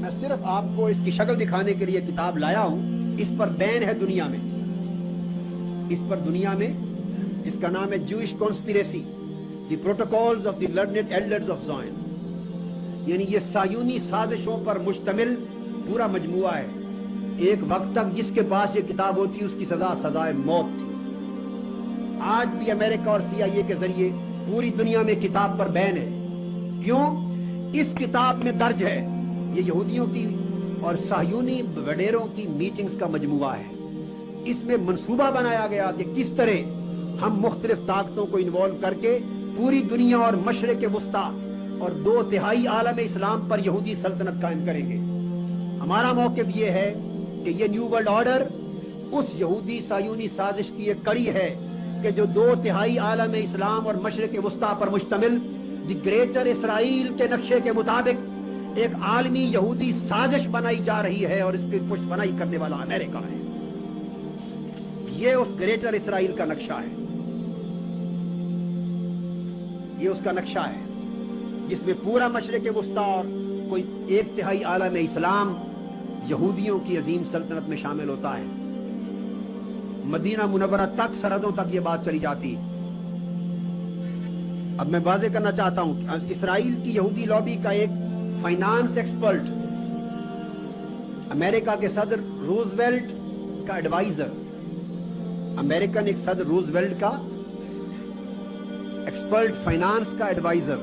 میں صرف آپ کو اس کی شکل دکھانے کے لیے کتاب لایا ہوں. اس پر بین ہے دنیا میں, اس پر دنیا میں, اس کا نام ہے Jewish conspiracy, the protocols of the learned elders of Zion. یعنی یہ صہیونی سازشوں پر مشتمل پورا مجموعہ ہے. ایک وقت تک جس کے پاس یہ کتاب ہوتی اس کی سزا سزائے موت تھی. آج بھی امریکہ اور CIA کے ذریعے پوری دنیا میں کتاب پر بین ہے. کیوں؟ اس کتاب میں درج ہے یہ یہودیوں کی اور صہیونی وڈیروں کی میٹنگز کا مجموعہ ہے. اس میں منصوبہ بنایا گیا کہ کس طرح ہم مختلف طاقتوں کو انوالو کر کے پوری دنیا اور مشرق وسطی اور 2/3 عالم اسلام پر یہودی سلطنت قائم کریں گے. ہمارا موقف یہ ہے کہ یہ نیو ورلڈ آرڈر اس یہودی صہیونی سازش کی ایک کڑی ہے کہ جو 2/3 عالم اسلام اور مشرق وسطی پر مشتمل دی گریٹر اسرائیل کے نقشے کے مطابق ایک عالمی یہودی سازش بنائی جا رہی ہے, اور اس کی پشت بنائی کرنے والا امریکہ ہے. یہ اس گریٹر اسرائیل کا نقشہ ہے, یہ اس کا نقشہ ہے جس میں پورا مشرق وسطی اور کوئی 1/3 عالم اسلام یہودیوں کی عظیم سلطنت میں شامل ہوتا ہے. مدینہ منورہ تک, سرحدوں تک یہ بات چلی جاتی ہے. اب میں واضح کرنا چاہتا ہوں کہ اسرائیل کی یہودی لابی کا ایک فائنانس ایکسپرٹ, امریکہ کے صدر روزویلٹ کا ایڈوائزر, امریکن ایک صدر روزویلٹ کا ایکسپرٹ فائنانس کا ایڈوائزر,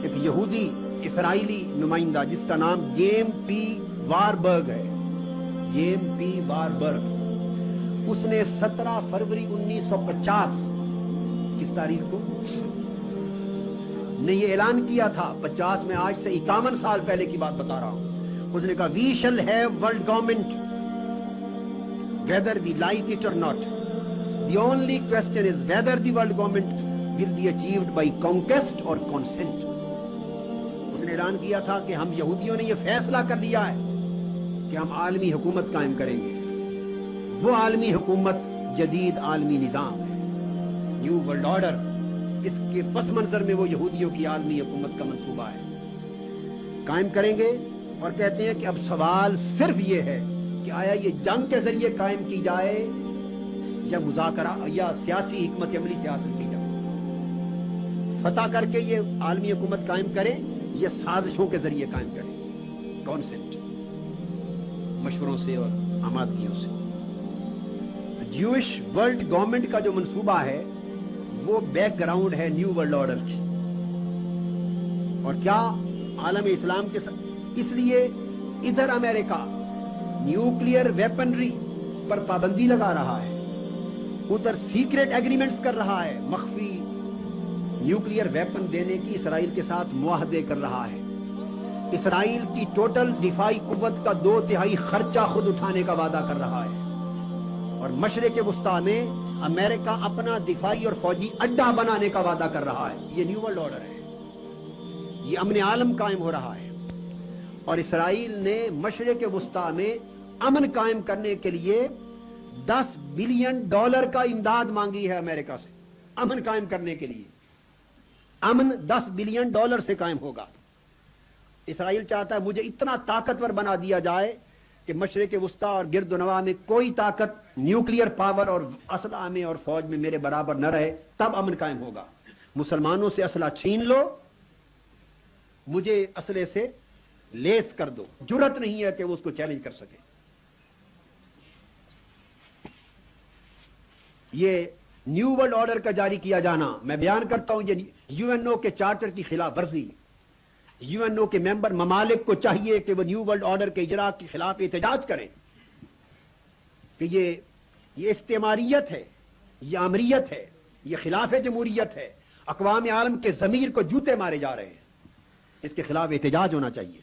ایک یہودی اسرائیلی نمائندہ جس کا نام جیم پی واربرگ ہے. جیم پی واربرگ, اس نے 17 فروری 1950 کس تاریخ کو نے یہ اعلان کیا تھا, 50 میں آج سے 51 سال پہلے کی بات بتا رہا ہوں. اس نے کہا وی شل have world government whether we like it or not. The only question is whether the world government will be achieved by conquest or consent. اس نے اعلان کیا تھا کہ ہم یہودیوں نے یہ فیصلہ کر لیا ہے کہ ہم عالمی حکومت قائم کریں گے. وہ عالمی حکومت جدید عالمی نظام ہے, نیو ورلڈ آرڈر. اس کے پس منظر میں وہ یہودیوں کی عالمی حکومت کا منصوبہ ہے, قائم کریں گے. اور کہتے ہیں کہ اب سوال صرف یہ ہے کہ آیا یہ جنگ کے ذریعے قائم کی جائے یا مذاکرہ یا سیاسی حکمت عملی سے حاصل کی جائے. فتح کر کے یہ عالمی حکومت قائم کریں یا سازشوں کے ذریعے قائم کریں, کانسیپٹ, مشوروں سے اور آمادگیوں سے. جوئش ورلڈ گورنمنٹ کا جو منصوبہ ہے وہ بیک گراؤنڈ ہے نیو ورلڈ آرڈر کی. اور کیا عالم اسلام کے اس لیے ادھر امریکہ نیوکلیئر ویپنری پر پابندی لگا رہا ہے, ادھر سیکریٹ ایگریمنٹس کر رہا ہے, مخفی نیوکلیئر ویپن دینے کی اسرائیل کے ساتھ معاہدے کر رہا ہے. اسرائیل کی ٹوٹل دفاعی قوت کا 2/3 خرچہ خود اٹھانے کا وعدہ کر رہا ہے. اور مشرق وسطی میں امریکہ اپنا دفاعی اور فوجی اڈا بنانے کا وعدہ کر رہا ہے. یہ نیو ورلڈ آرڈر ہے, یہ امن عالم قائم ہو رہا ہے. اور اسرائیل نے مشرق وسطی میں امن قائم کرنے کے لیے $10 بلین کا امداد مانگی ہے امریکہ سے. امن قائم کرنے کے لیے امن $10 بلین سے قائم ہوگا. اسرائیل چاہتا ہے مجھے اتنا طاقتور بنا دیا جائے کہ مشرق وسطی اور گرد و نواح میں کوئی طاقت نیوکلیئر پاور اور اسلحہ میں اور فوج میں میرے برابر نہ رہے, تب امن قائم ہوگا. مسلمانوں سے اسلحہ چھین لو, مجھے اسلحے سے لیس کر دو, جرت نہیں ہے کہ وہ اس کو چیلنج کر سکے. یہ نیو ورلڈ آرڈر کا جاری کیا جانا, میں بیان کرتا ہوں, یہ UNO کے چارٹر کی خلاف ورزی. UNO کے ممبر ممالک کو چاہیے کہ وہ نیو ورلڈ آرڈر کے اجرا کے خلاف احتجاج کریں کہ یہ استعماریت ہے, یہ آمریت ہے, یہ خلاف جمہوریت ہے. اقوام عالم کے ضمیر کو جوتے مارے جا رہے ہیں, اس کے خلاف احتجاج ہونا چاہیے.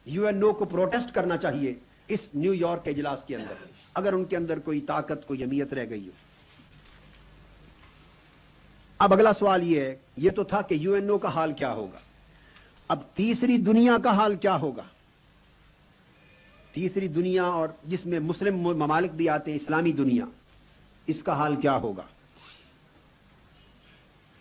UNO کو پروٹیسٹ کرنا چاہیے اس نیو یارک کے اجلاس کے اندر, اگر ان کے اندر کوئی طاقت, کوئی اہمیت رہ گئی ہو. اب اگلا سوال یہ ہے, یہ تو تھا کہ UNO کا حال کیا ہوگا. اب تیسری دنیا کا حال کیا ہوگا. تیسری دنیا, اور جس میں مسلم ممالک بھی آتے ہیں, اسلامی دنیا, اس کا حال کیا ہوگا.